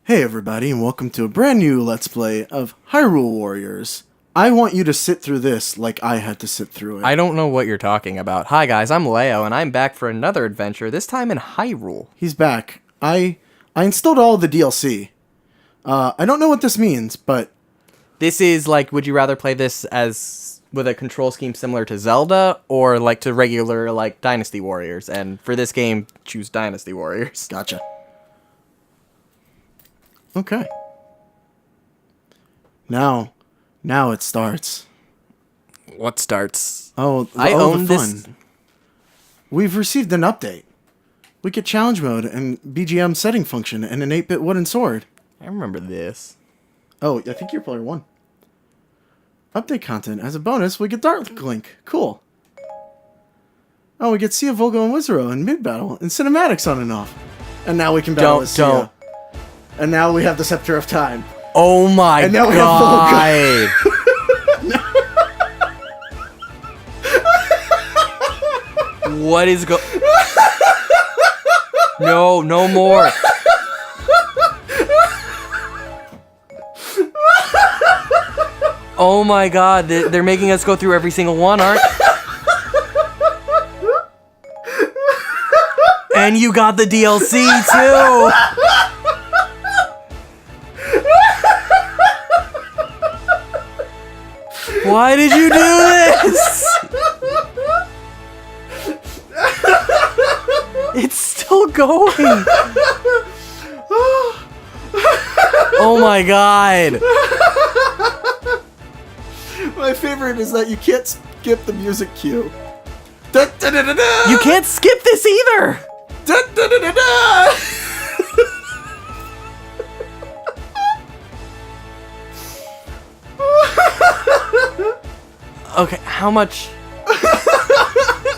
Hey everybody, and welcome to a brand new Let's Play of Hyrule Warriors. I want you to sit through this like I had to sit through it. I don't know what you're talking about. Hi guys, I'm Leo, and I'm back for another adventure, this time in Hyrule. He's back. I installed all of the DLC. I don't know what this means, but... This is like, would you rather play this as with a control scheme similar to Zelda, or like to regular, like, Dynasty Warriors? And for this game, choose Dynasty Warriors. Gotcha. Okay. Now it starts. What starts? I own this. We've received an update. We get challenge mode and BGM setting function and an 8-bit wooden sword. I remember this. Oh, I think you're player 1. Update content. As a bonus, we get Dark Link. Cool. Oh, we get Sia, Volgo, and Wizaro in mid-battle and cinematics on and off. And now we can battle with Sia. Don't. And now we have the Scepter of Time. Oh my and now god! What is No, no more. Oh my god, they're making us go through every single one, aren't And you got the DLC too! Why did you do this? It's still going. Oh my god. My favorite is that you can't skip the music cue. You can't skip this either. Okay, how much?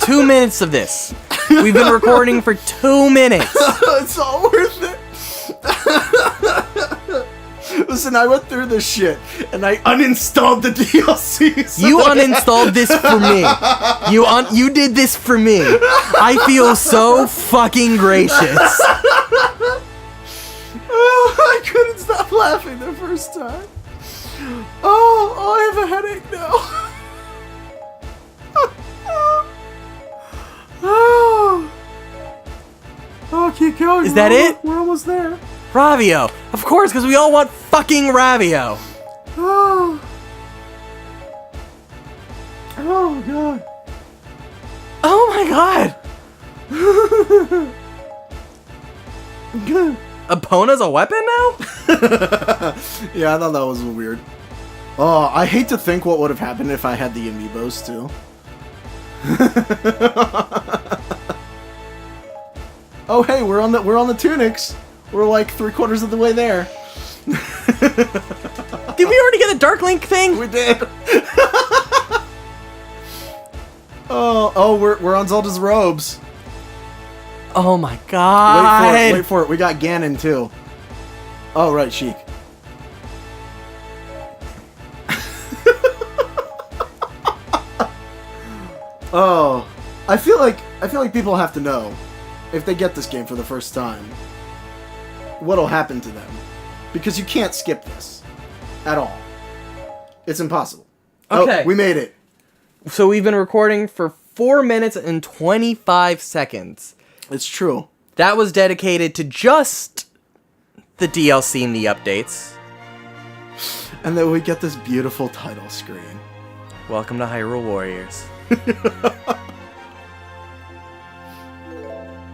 2 minutes of this. We've been recording for 2 minutes. It's all worth it. Listen, I went through this shit, and I uninstalled the DLC. So you uninstalled this for me. You did this for me. I feel so fucking gracious. Oh, I couldn't stop laughing the first time. Oh, I have a headache now. Oh, keep going. Is that it? We're almost there. Ravio. Of course, because we all want fucking Ravio. Oh. Oh, God. Oh my god. Good. Epona's a weapon now? Yeah, I thought that was weird. Oh, I hate to think what would have happened if I had the amiibos too. Oh hey, we're on the tunics. We're like 3/4 of the way there. Did we already get the Dark Link thing? We did. Oh, we're on Zelda's robes. Oh my god. Wait for it. We got Ganon too. Oh right, Sheik. Oh, I feel like people have to know, if they get this game for the first time, what'll happen to them, because you can't skip this at all. It's impossible. Okay. Oh, we made it. So we've been recording for 4 minutes and 25 seconds. It's true. That was dedicated to just the DLC and the updates. And then we get this beautiful title screen. Welcome to Hyrule Warriors.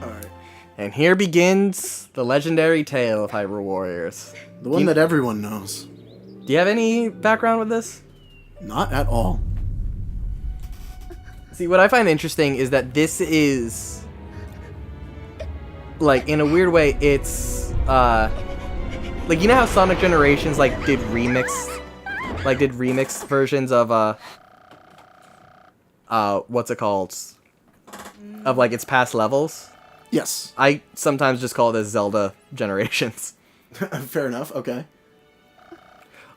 Alright. And here begins the legendary tale of Hyrule Warriors. The one that everyone knows. Do you have any background with this? Not at all. See, what I find interesting is that this is, like, in a weird way, it's, like, you know how Sonic Generations, like, did remix versions of, what's it called? Of, like, its past levels? Yes. I sometimes just call it as Zelda Generations. Fair enough, okay.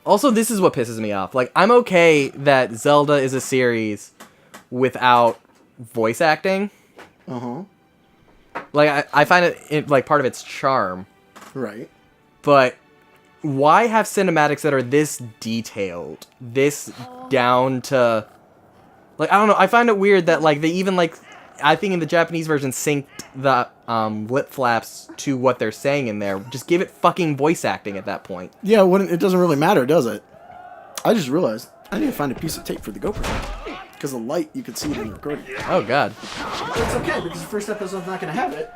Also, this is what pisses me off. Like, I'm okay that Zelda is a series without voice acting. Uh-huh. Like, I find it, like, part of its charm. Right. But why have cinematics that are this detailed, this down to, like, I don't know. I find it weird that like they even like, I think in the Japanese version synced the lip flaps to what they're saying in there. Just give it fucking voice acting at that point. Yeah, it doesn't really matter, does it? I just realized I need to find a piece of tape for the GoPro. Because the light, you can see it in the recording. Oh, God. But it's okay, because the first episode's not going to have it.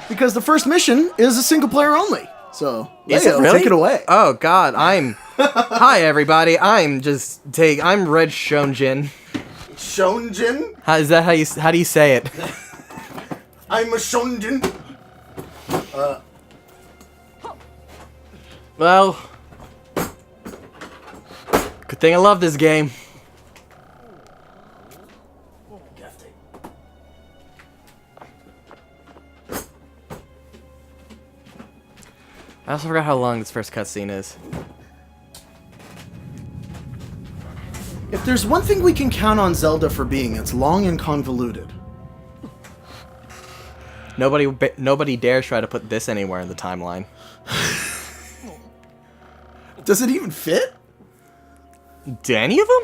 Because the first mission is a single player only. So, is it really? Take it away. Oh, God, Hi, everybody. I'm redshojin. Shonjin? How do you say it? I'm a Shonjin. Well, good thing I love this game. I also forgot how long this first cutscene is. If there's one thing we can count on Zelda for being, it's long and convoluted. Nobody dares try to put this anywhere in the timeline. Does it even fit? Do any of them?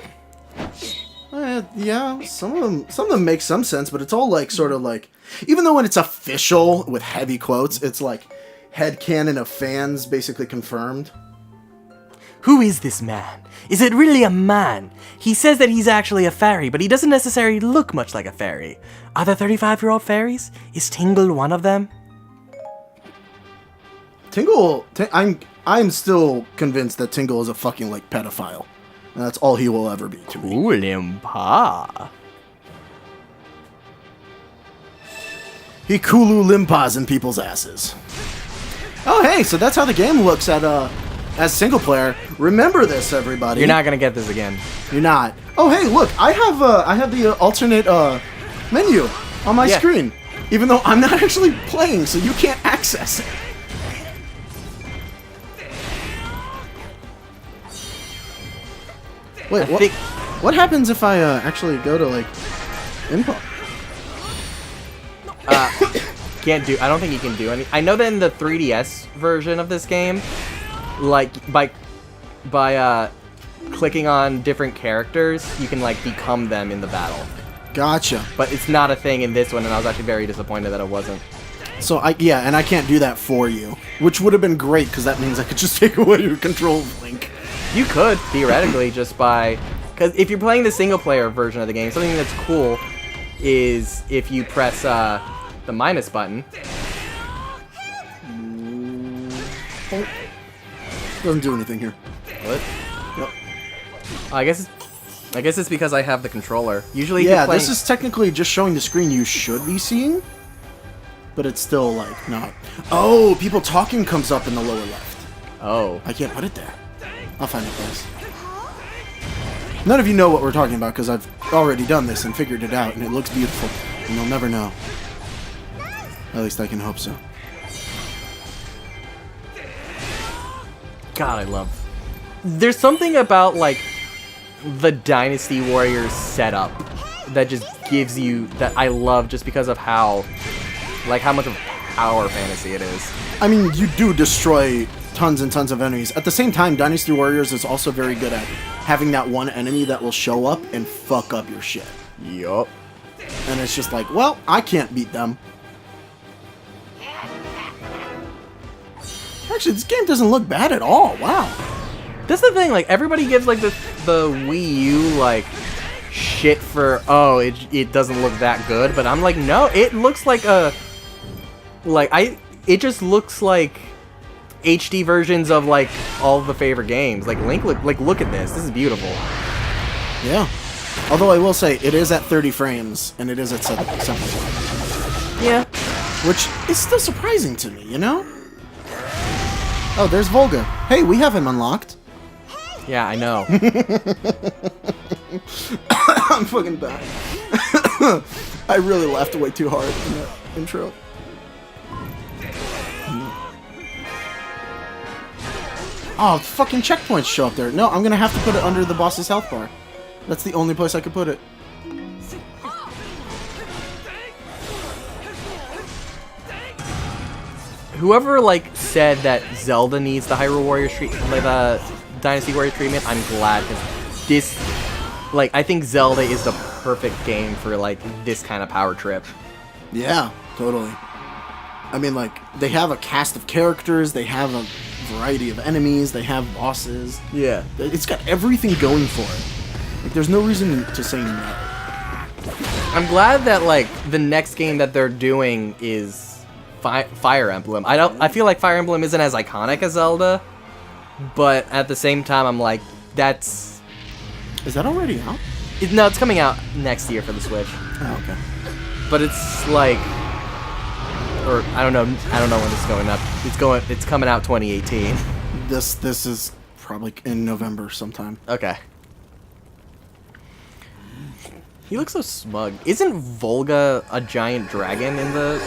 Yeah, some of them make some sense, but it's all like sort of like, even though when it's official with heavy quotes, it's like headcanon of fans basically confirmed. Who is this man? Is it really a man? He says that he's actually a fairy, but he doesn't necessarily look much like a fairy. Are there 35-year-old fairies? Is Tingle one of them? Tingle, I'm still convinced that Tingle is a fucking like pedophile. And that's all he will ever be to me. Limpa. He Kulu limpas in people's asses. Oh hey, so that's how the game looks at as single player. Remember this, everybody. You're not gonna get this again. You're not. Oh hey, look, I have the alternate menu on my screen, even though I'm not actually playing, so you can't access it. Wait, what happens if I actually go to like input? I don't think you can do any. I know that in the 3DS version of this game, like by clicking on different characters, you can like become them in the battle. Gotcha. But it's not a thing in this one, and I was actually very disappointed that it wasn't. So and I can't do that for you, which would have been great because that means I could just take away your control of Link. You could theoretically just by, because if you're playing the single player version of the game, something that's cool is if you press the minus button. Doesn't do anything here. What? Yep. I guess it's because I have the controller. Usually, yeah, this is technically just showing the screen you should be seeing, but it's still like not. Oh, people talking comes up in the lower left. Oh, I can't put it there. I'll find a place. None of you know what we're talking about because I've already done this and figured it out, and it looks beautiful, and you'll never know. At least I can hope so. God, I love. There's something about like the Dynasty Warriors setup that just gives you that I love just because of how much of a power fantasy it is. I mean, you do destroy tons and tons of enemies. At the same time, Dynasty Warriors is also very good at having that one enemy that will show up and fuck up your shit. Yup. And it's just like, well, I can't beat them. Actually, this game doesn't look bad at all. Wow. That's the thing, like, everybody gives, like, the Wii U, like, shit for, oh, it doesn't look that good, but I'm like, no, it looks like it just looks like HD versions of, like, all the favorite games. Like, look at this. This is beautiful. Yeah. Although I will say, it is at 30 frames, and it is at 7. Yeah. Which is still surprising to me, you know? Oh, there's Volga. Hey, we have him unlocked. Yeah, I know. I'm fucking dying. I really laughed way too hard in that intro. Oh, fucking checkpoints show up there. No, I'm gonna have to put it under the boss's health bar. That's the only place I could put it. whoever like said that Zelda needs the Hyrule Warriors like the Dynasty Warriors treatment, I'm glad, because this, like, I think Zelda is the perfect game for like this kind of power trip. Yeah, totally. I mean, like, they have a cast of characters, they have a variety of enemies, they have bosses. Yeah. It's got everything going for it. Like, there's no reason to say no. I'm glad that like the next game that they're doing is Fire Emblem. I feel like Fire Emblem isn't as iconic as Zelda, but at the same time I'm like, that's... Is that already out? No, it's coming out next year for the Switch. Oh, okay. But it's like, or I don't know when this is going up. It's coming out 2018. This is probably in November sometime. Okay. He looks so smug. Isn't Volga a giant dragon in the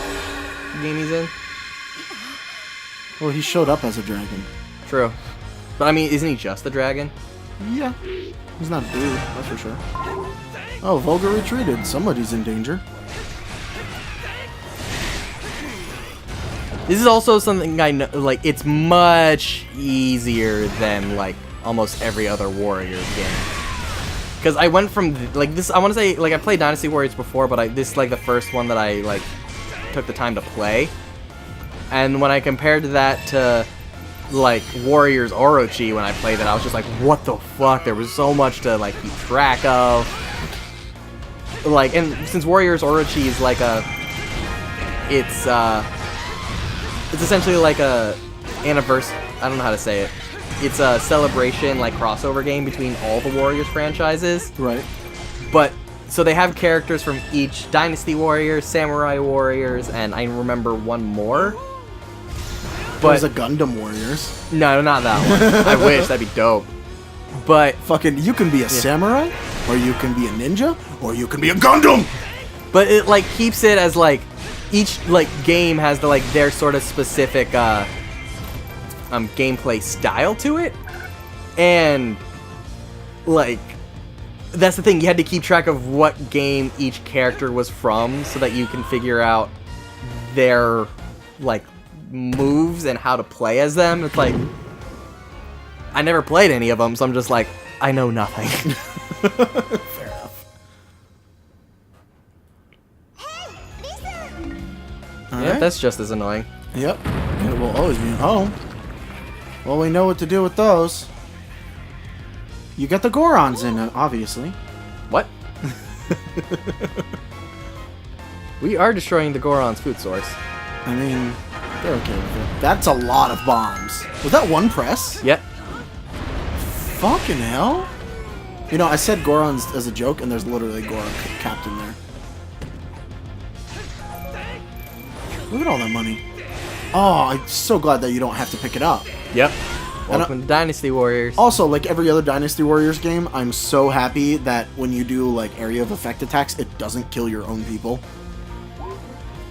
game he's in? Well, he showed up as a dragon. True. But I mean, isn't he just a dragon? Yeah. He's not a dude, that's for sure. Oh, Volga retreated. Somebody's in danger. This is also something I know, like, it's much easier than, like, almost every other Warriors game. Because I went from, like, this, I want to say, like, I played Dynasty Warriors before, but this is, like, the first one that I, like, took the time to play. And when I compared that to, like, Warriors Orochi when I played it, I was just like, what the fuck? There was so much to, like, keep track of. Like, and since Warriors Orochi is, like, it's essentially like a anniversary, I don't know how to say it. It's a celebration, like, crossover game between all the Warriors franchises. Right. But, so they have characters from each Dynasty Warriors, Samurai Warriors, and I remember one more. But There's a Gundam Warriors. no, not that one. I wish, that'd be dope. But Fucking, you can be a samurai, or you can be a ninja, or you can be a Gundam! But it, like, keeps it as, like, each, like, game has the, like, their sort of specific, gameplay style to it. And, like, that's the thing, you had to keep track of what game each character was from so that you can figure out their, like, moves and how to play as them. It's like, I never played any of them, so I'm just like, I know nothing. Fair enough. Yeah, that's just as annoying. Yep. It will always be. Oh. Well, we know what to do with those. You got the Gorons in it, obviously. What? We are destroying the Goron's food source. I mean, they're okay with it. That's a lot of bombs. Was that one press? Yep. Fucking hell. You know, I said Gorons as a joke, and there's literally a Goron capped in there. Look at all that money. Oh, I'm so glad that you don't have to pick it up. Yep. Welcome to Dynasty Warriors. Also, like every other Dynasty Warriors game, I'm so happy that when you do, like, area of effect attacks, it doesn't kill your own people.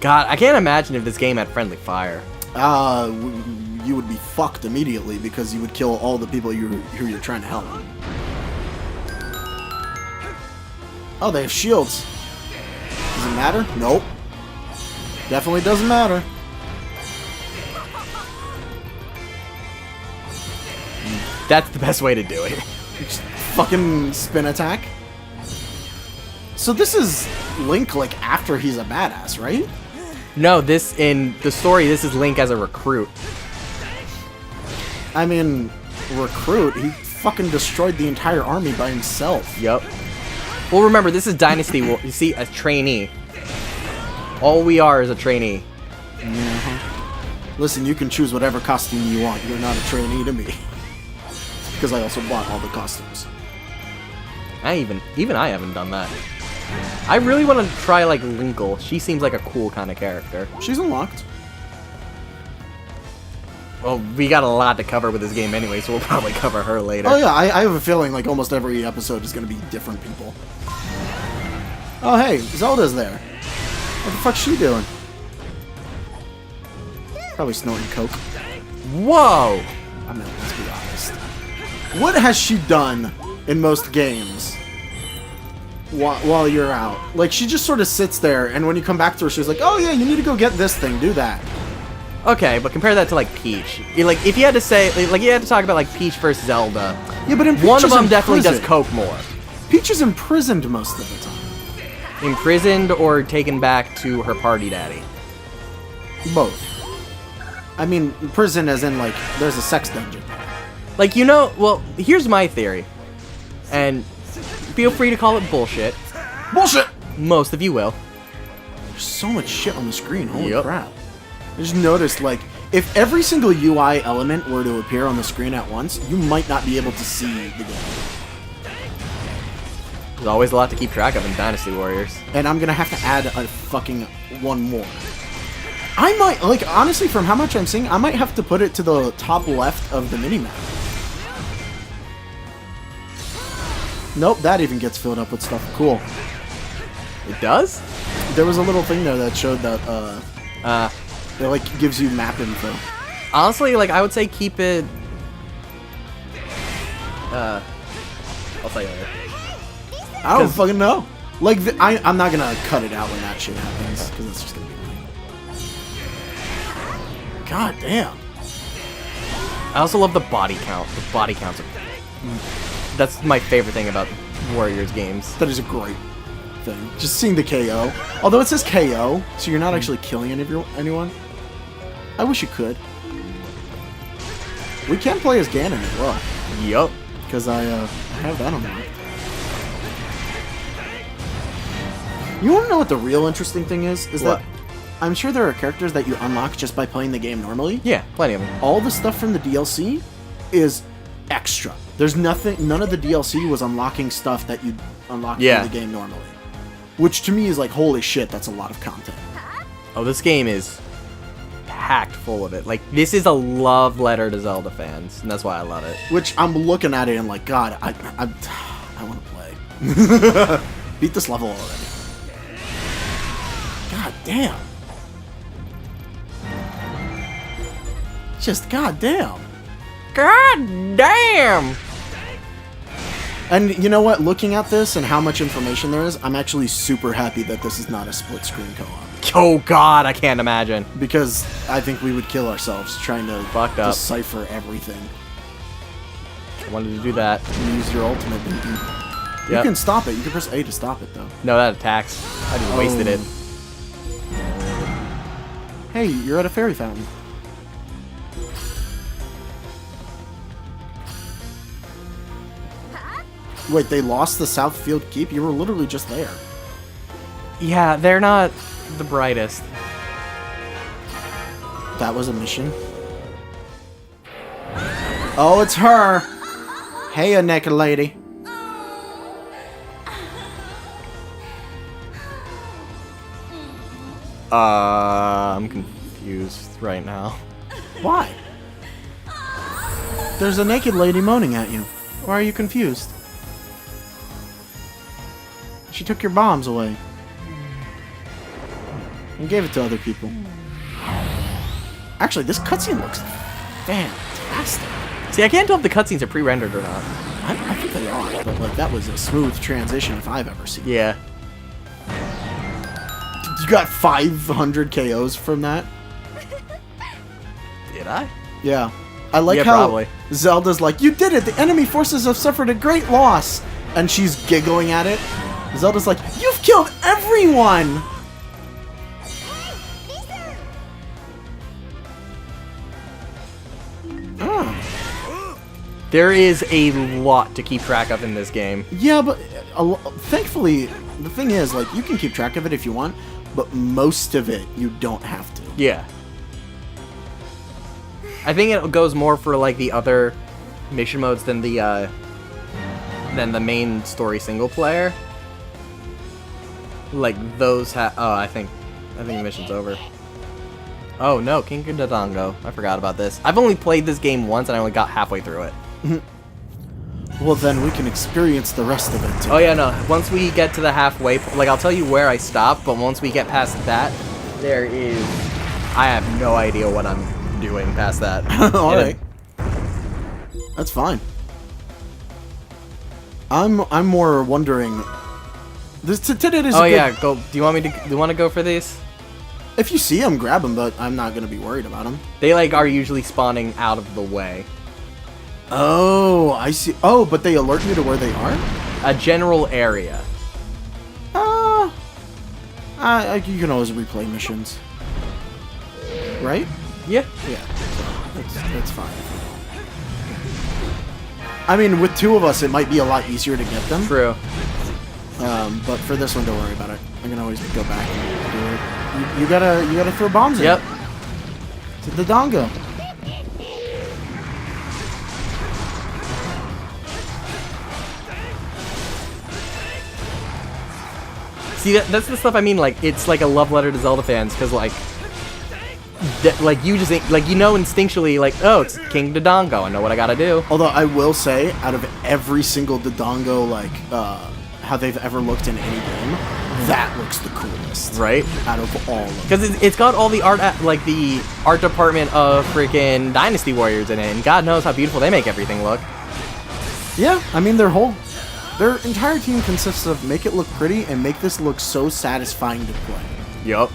God, I can't imagine if this game had friendly fire. You would be fucked immediately because you would kill all the people who you're trying to help. Oh, they have shields. Does it matter? Nope. Definitely doesn't matter. That's the best way to do it. Just fucking spin attack. So this is Link, like, after he's a badass, right? No, this, in the story, this is Link as a recruit. I mean, recruit, he fucking destroyed the entire army by himself. Yup. Well, remember, this is Dynasty War. You see, a trainee. All we are is a trainee. Listen, you can choose whatever costume you want. You're not a trainee to me. Because I also bought all the costumes. Even I haven't done that. I really want to try, like, Linkle. She seems like a cool kind of character. She's unlocked. Well, we got a lot to cover with this game anyway, so we'll probably cover her later. Oh yeah, I have a feeling like almost every episode is going to be different people. Oh hey, Zelda's there. What the fuck's she doing? Probably snorting coke. Whoa! I mean, let's be honest. What has she done in most games while you're out? Like, she just sort of sits there, and when you come back to her, she's like, oh yeah, you need to go get this thing, do that. Okay, but compare that to like Peach. Like if you had to say, like you had to talk about like Peach versus Zelda. Yeah, but in Peach One of is them in definitely does prison. coke more. Peach is imprisoned most of the time. Imprisoned or taken back to her party daddy. Both. I mean, prison as in, like, there's a sex dungeon. Like, you know, well, here's my theory. And feel free to call it bullshit. Bullshit! Most of you will. There's so much shit on the screen. Holy Yep. crap. I just noticed, like, if every single UI element were to appear on the screen at once, you might not be able to see the game. There's always a lot to keep track of in Dynasty Warriors. And I'm gonna have to add a fucking one more. I might, like, honestly, from how much I'm seeing, I might have to put it to the top left of the minimap. Nope, that even gets filled up with stuff. Cool. It does? There was a little thing there that showed that, it, like, gives you map info. Honestly, like, I would say keep it... I'll tell you later. I don't fucking know. Like, I'm not gonna cut it out when that shit happens, because it's just gonna be lame. God damn. I also love the body count. The body counts are... That's my favorite thing about Warriors games. That is a great thing. Just seeing the KO. Although it says KO, so you're not actually killing anyone. I wish you could. We can play as Ganon as well. Yup. Because I have that on there. You want to know what the real interesting thing is? Is What? that I'm sure there are characters that you unlock just by playing the game normally. Yeah, plenty of them. All the stuff from the DLC is extra. There's nothing, none of the DLC was unlocking stuff that you unlock Yeah. from the game normally. Which to me is like, holy shit, that's a lot of content. Oh, this game is packed full of it. Like, this is a love letter to Zelda fans, and that's why I love it. Which I'm looking at it and like, God, I want to play. Beat this level already. God damn. Just god damn. God damn! And you know what? Looking at this and how much information there is, I'm actually super happy that this is not a split screen co-op. Oh god, I can't imagine. Because I think we would kill ourselves trying to Fucked up. decipher everything. I wanted to do that. You use your ultimate, didn't you? You Yep. can stop it. You can press A to stop it, though. No, that attacks. I just wasted it. Hey, you're at a fairy fountain. Wait, they lost the Southfield Keep? You were literally just there. Yeah, they're not the brightest. That was a mission? Oh, it's her! Hey, a naked lady. I'm confused right now. Why? There's a naked lady moaning at you. Why are you confused? She took your bombs away. And gave it to other people. Actually, this cutscene looks fantastic. See, I can't tell if the cutscenes are pre-rendered or not. I think they are, but like that was a smooth transition if I've ever seen it. Yeah. You got 500 KOs from that? Did I? Yeah. I like Yeah, how probably. Zelda's like, you did it! The enemy forces have suffered a great loss! And she's giggling at it. Zelda's like, you've killed everyone! Oh. There is a lot to keep track of in this game. Yeah, but thankfully, the thing is, like, you can keep track of it if you want, but most of it, you don't have to. Yeah. I think it goes more for like the other mission modes than the main story single player. Like those I think the mission's over. Oh no, King Dodongo. I forgot about this. I've only played this game once and I only got halfway through it. Well, then we can experience the rest of it, too. Oh yeah, no. Once we get to the halfway, like I'll tell you where I stopped, but once we get past that, there is I have no idea what I'm doing past that. Alright. That's fine. I'm more wondering. Today is Oh a good... yeah, go. Do you want to go for these? If you see them, grab them, but I'm not gonna be worried about them. They like are usually spawning out of the way. Oh, I see. Oh, but they alert you to where they are? A general area. You can always replay missions. Right? Yeah. Yeah. That's fine. I mean, with two of us, it might be a lot easier to get them. True. But for this one, don't worry about it. I can always go back and do it. You gotta throw bombs in. Yep. To the dongo. See, that's the stuff I mean. Like, it's like a love letter to Zelda fans, because like, like you just think, like, you know instinctually, like, oh, it's King Dodongo. I know what I gotta do. Although I will say, out of every single Dodongo, like, how they've ever looked in any game, that looks the coolest. Right? Out of all of them. Because it's got all the art, like the art department of freaking Dynasty Warriors in it, and God knows how beautiful they make everything look. Yeah, I mean, their entire team consists of make it look pretty and make this look so satisfying to play. Yup.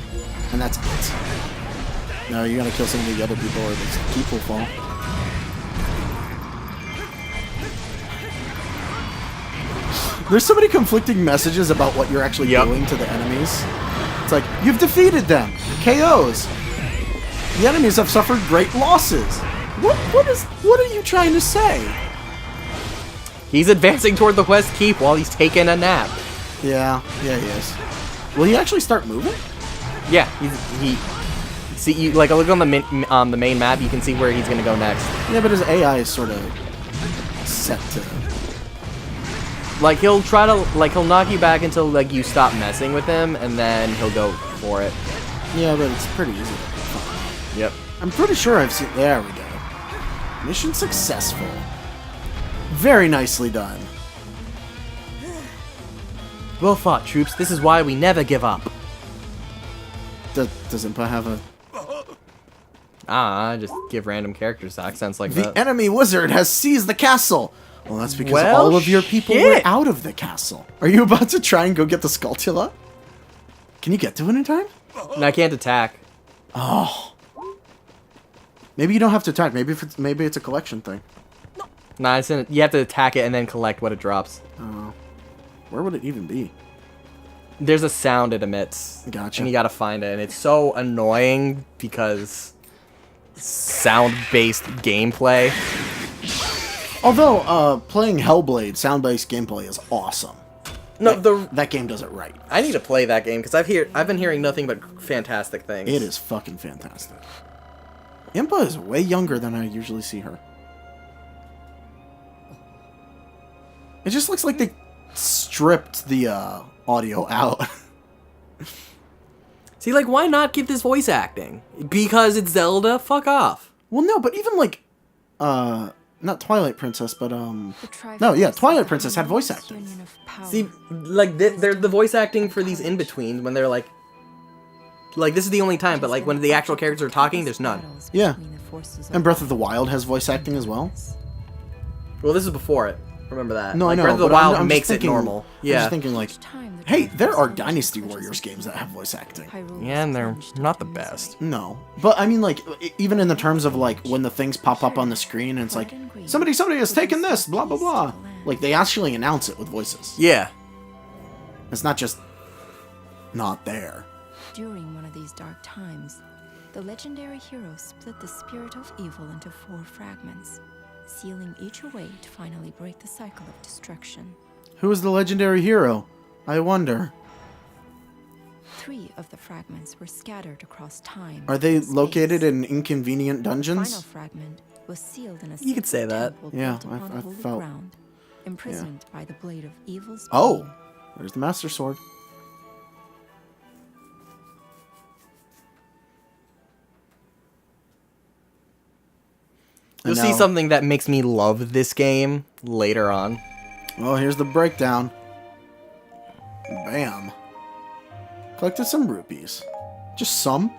And that's it. No, you gotta kill some of the other people or this keep will fall. There's so many conflicting messages about what you're actually doing to the enemies. It's like, you've defeated them. KOs. The enemies have suffered great losses. What are you trying to say? He's advancing toward the West Keep while he's taking a nap. Yeah, he is. Will he actually start moving? Yeah, he. See, you like look on the main map. You can see where he's gonna go next. Yeah, but his AI is sort of set to. Like he'll try to he'll knock you back until like you stop messing with him, and then he'll go for it. Yeah, but it's pretty easy. Yep. I'm pretty sure I've seen. There we go. Mission successful. Very nicely done. Well fought, troops. This is why we never give up. Does Impa have a... I just give random characters accents like The that. enemy wizard has seized the castle. Well, that's because Well, all of your people were shit. out of the castle. Are you about to try and go get the Skulltula? Can you get to it in time? And I can't attack. Oh. Maybe you don't have to attack. Maybe it's a collection thing. Nah, you have to attack it and then collect what it drops. Oh. Where would it even be? There's a sound it emits. Gotcha. And you gotta find it. And it's so annoying because sound-based gameplay. Although, playing Hellblade, sound-based gameplay is awesome. No, that game does it right. I need to play that game because I've been hearing nothing but fantastic things. It is fucking fantastic. Impa is way younger than I usually see her. It just looks like they stripped the audio out. See, like, why not give this voice acting? Because it's Zelda? Fuck off. Well, no, but even like, not Twilight Princess, but no, yeah, Twilight Princess had voice acting. See, like, they're the voice acting for these in-betweens when they're like, this is the only time, but like when the actual characters are talking, there's none. Yeah. And Breath of the Wild has voice acting as well. Well, this is before it. Remember that. No, like, I know. Breath of the but Wild I'm makes just thinking, it normal. Yeah. I'm just thinking like, hey, there are Dynasty Warriors games that have voice acting. Yeah, and they're not the best. No. But I mean, like, even in the terms of like when the things pop up on the screen and it's like, somebody has taken this, blah, blah, blah. Like, they actually announce it with voices. Yeah. It's not just not there. During one of these dark times, the legendary hero split the spirit of evil into 4 fragments, sealing each away to finally break the cycle of destruction. Who is the legendary hero? I wonder. 3 of the fragments were scattered across time. Are they and space. located in inconvenient The final dungeons? fragment was sealed in a You could say that. temple Yeah, built upon I holy felt- ground, imprisoned by the blade of evil's Oh, there's the Master Sword. You'll And see now- something that makes me love this game later on. Well, here's the breakdown. Bam. Collected some rupees. Just some.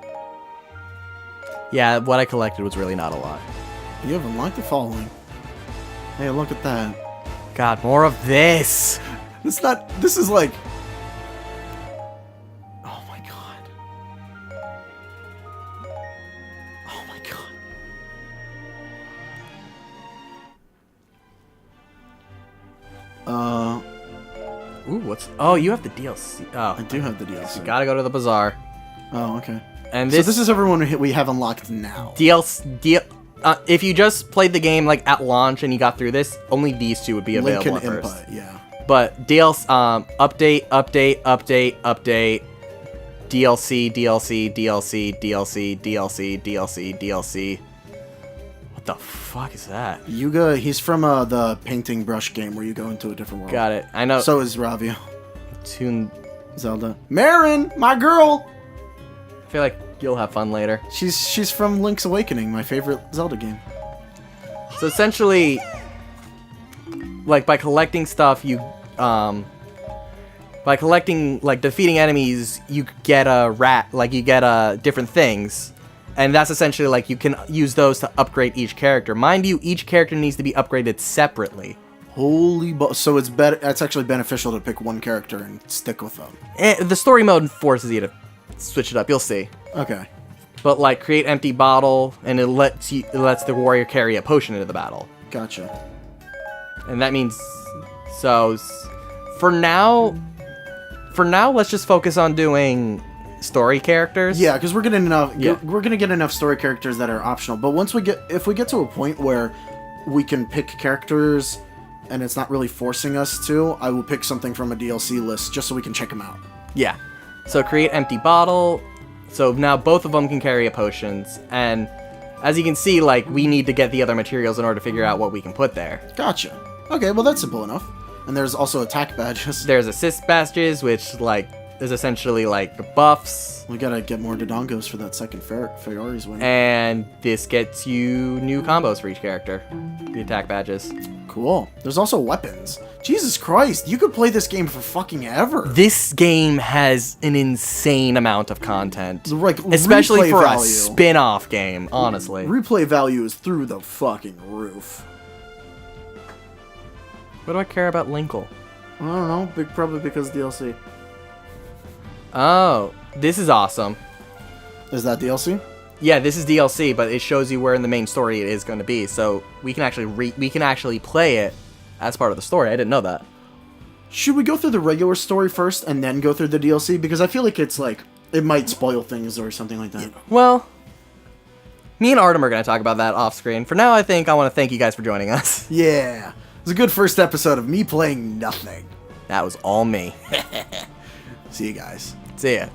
Yeah, what I collected was really not a lot. You have unlocked the following. Hey, look at that. God, more of this! This is like... Oh my god. Ooh, what's... Oh, you have the DLC. Oh. I do have the DLC. You gotta go to the bazaar. Oh, okay. And So this is everyone we have unlocked now. If you just played the game like at launch and you got through this, only these two would be available Link and at first. input, yeah. But DLC, update, DLC. What the fuck is that? Yuga, he's from the painting brush game where you go into a different world. Got it. I know. So is Ravio. Tune. Zelda. Marin, my girl! I feel like you'll have fun later. She's from Link's Awakening, my favorite Zelda game. So essentially, like by collecting stuff, by collecting, like defeating enemies, you get different things. And that's essentially like you can use those to upgrade each character. Mind you, each character needs to be upgraded separately. So it's actually beneficial to pick one character and stick with them. And the story mode forces you to switch it up. You'll see. Okay. But like create empty bottle, and it lets the warrior carry a potion into the battle. Gotcha. And that means for now, let's just focus on doing story characters. Yeah, because we're getting enough. Yeah. We're gonna get enough story characters that are optional. But if we get to a point where we can pick characters, and it's not really forcing us to, I will pick something from a DLC list just so we can check them out. Yeah. So create empty bottle. So now both of them can carry a potions, and as you can see, like we need to get the other materials in order to figure out what we can put there. Gotcha. Okay, well that's simple enough. And there's also attack badges. There's assist badges, which like is essentially like buffs. We gotta get more Dodongos for that second Fairy's win. And this gets you new combos for each character. The attack badges. Cool. There's also weapons. Jesus Christ, you could play this game for fucking ever. This game has an insane amount of content. Like, especially for value. a spin-off game, honestly. Replay value is through the fucking roof. What do I care about Linkle? I don't know. Probably because DLC. Oh, this is awesome. Is that DLC? Yeah, this is DLC, but it shows you where in the main story it is going to be, so we can actually play it as part of the story. I didn't know that. Should we go through the regular story first and then go through the DLC? Because I feel like it might spoil things or something like that. Well, me and Artem are going to talk about that off screen. For now, I think I want to thank you guys for joining us. Yeah, it was a good first episode of me playing nothing. That was all me. See you guys. See ya.